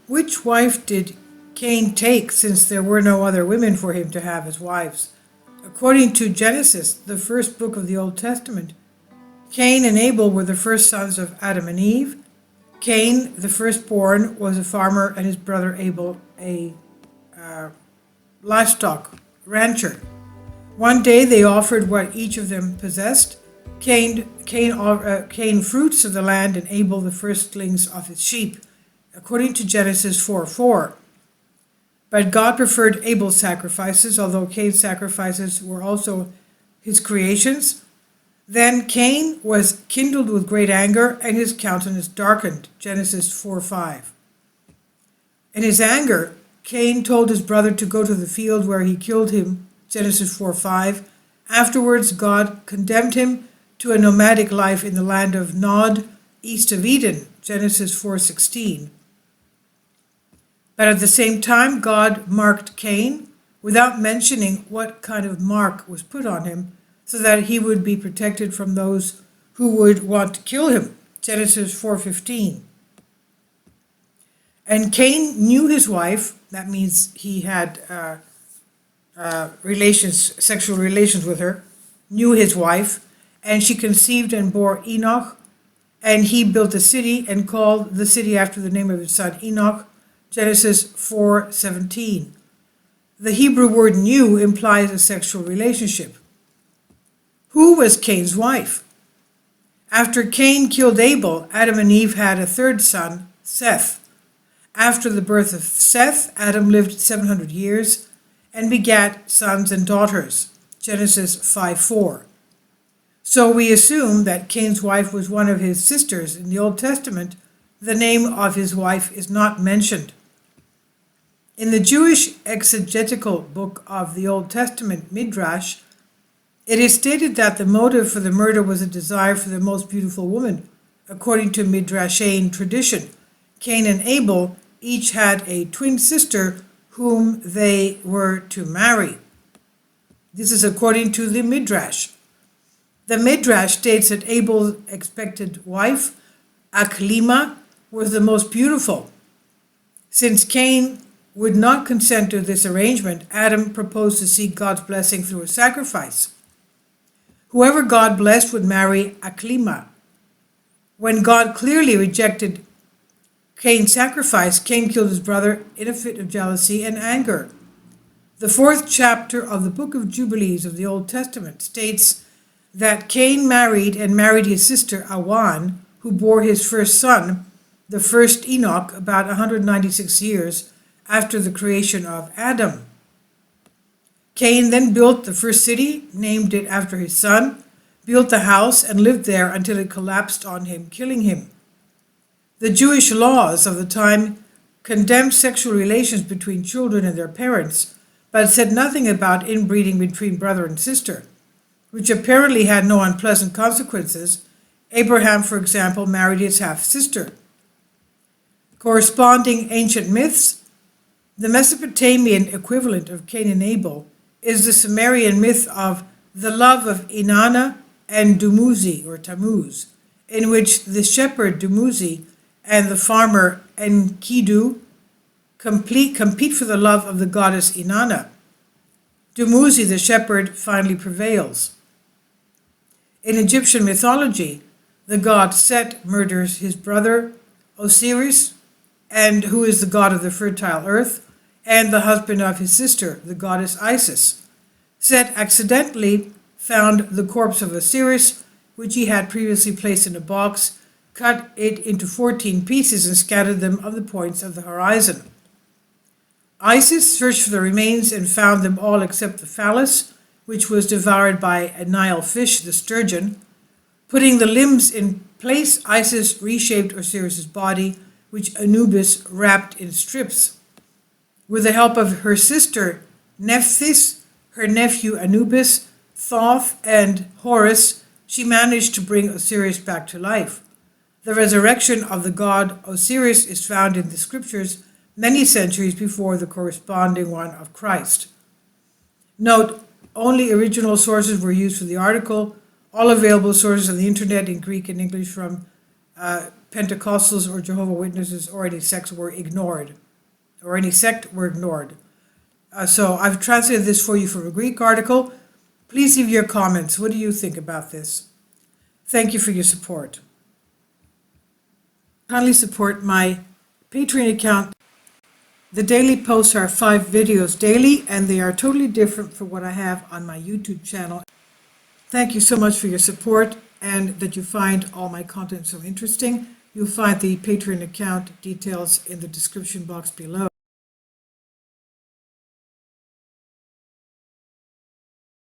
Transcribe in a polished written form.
Which wife did Cain take, since there were no other women for him to have as wives? According to Genesis, the first book of the Old Testament, Cain and Abel were the first sons of Adam and Eve. Cain, the firstborn, was a farmer, and his brother Abel a livestock rancher. One day they offered what each of them possessed. Cain fruits of the land, and Abel the firstlings of his sheep, according to Genesis 4:4. But God preferred Abel's sacrifices, although Cain's sacrifices were also his creations. Then Cain was kindled with great anger, and his countenance darkened, Genesis 4:5. In his anger, Cain told his brother to go to the field where he killed him, Genesis 4:5. Afterwards, God condemned him to a nomadic life in the land of Nod, east of Eden, Genesis 4:16. But at the same time, God marked Cain without mentioning what kind of mark was put on him, so that he would be protected from those who would want to kill him, Genesis 4:15. And Cain knew his wife, that means he had sexual relations with her, knew his wife, and she conceived and bore Enoch, and he built a city and called the city after the name of his son Enoch, Genesis 4:17. The Hebrew word knew implies a sexual relationship. Who was Cain's wife? After Cain killed Abel, Adam and Eve had a third son, Seth. After the birth of Seth, Adam lived 700 years and begat sons and daughters, Genesis 5:4. So we assume that Cain's wife was one of his sisters. In the Old Testament, the name of his wife is not mentioned. In the Jewish exegetical book of the Old Testament, Midrash, it is stated that the motive for the murder was a desire for the most beautiful woman. According to Midrashain tradition, Cain and Abel each had a twin sister whom they were to marry. This is according to the Midrash. The Midrash states that Abel's expected wife, Aklima, was the most beautiful. Since Cain would not consent to this arrangement, Adam proposed to seek God's blessing through a sacrifice. Whoever God blessed would marry Aklima. When God clearly rejected Cain's sacrifice, Cain killed his brother in a fit of jealousy and anger. The 4th chapter of the book of Jubilees of the Old Testament states that Cain married his sister Awan, who bore his first son, the first Enoch, about 196 years after the creation of Adam. Cain then built the first city, named it after his son, built the house, and lived there until it collapsed on him, killing him. The Jewish laws of the time condemned sexual relations between children and their parents, but said nothing about inbreeding between brother and sister, which apparently had no unpleasant consequences. Abraham, for example, married his half-sister. Corresponding ancient myths, the Mesopotamian equivalent of Cain and Abel is the Sumerian myth of the love of Inanna and Dumuzi, or Tammuz, in which the shepherd Dumuzi and the farmer Enkidu compete for the love of the goddess Inanna. Dumuzi, the shepherd, finally prevails. In Egyptian mythology, the god Set murders his brother Osiris, and who is the god of the fertile earth, and the husband of his sister, the goddess Isis. Set accidentally found the corpse of Osiris, which he had previously placed in a box, cut it into 14 pieces, and scattered them on the points of the horizon. Isis searched for the remains and found them all except the phallus, which was devoured by a Nile fish, the sturgeon. Putting the limbs in place, Isis reshaped Osiris's body, which Anubis wrapped in strips. With the help of her sister Nephthys, her nephew Anubis, Thoth, and Horus, she managed to bring Osiris back to life. The resurrection of the god Osiris is found in the scriptures many centuries before the corresponding one of Christ. Note, only original sources were used for the article. All available sources on the internet in Greek and English from Pentecostals or Jehovah's Witnesses or any sects were ignored, or any sect were ignored. So I've translated this for you from a Greek article. Please leave your comments. What do you think about this? Thank you for your support. Kindly support my Patreon account. The daily posts are 5 videos daily, and they are totally different from what I have on my YouTube channel. Thank you so much for your support and that you find all my content so interesting. You'll find the Patreon account details in the description box below.